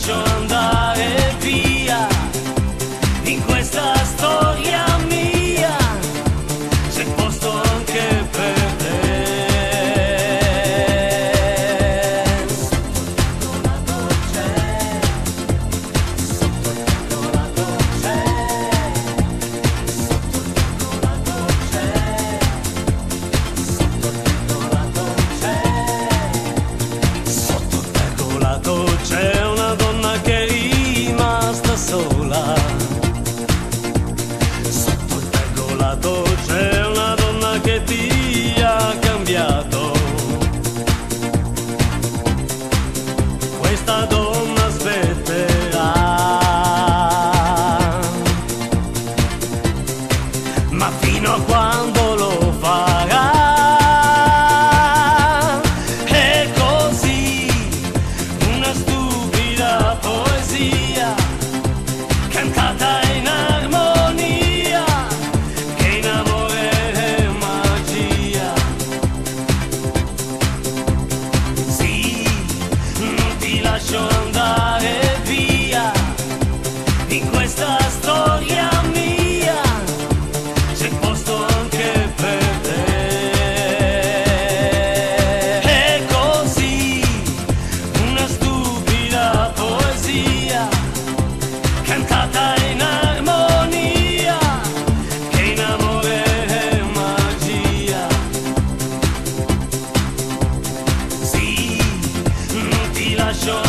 lascio andare via in questa storia mia, c'è posto anche per te. Sotto il pergolato c'è una donna che è rimasta sola. Sotto il pergolato c'è una donna che ti ha cambiato. Questa donna aspetterà, ma fino a quando lo farà? È così, una stupida poesia cantata in armonia, che in amore è magia. Sì, non ti lascio andare via in questa storia mia, c'è posto anche per te. È così, una stupida poesia cantata in armonia, che in amore è magia. Sì, non ti lascio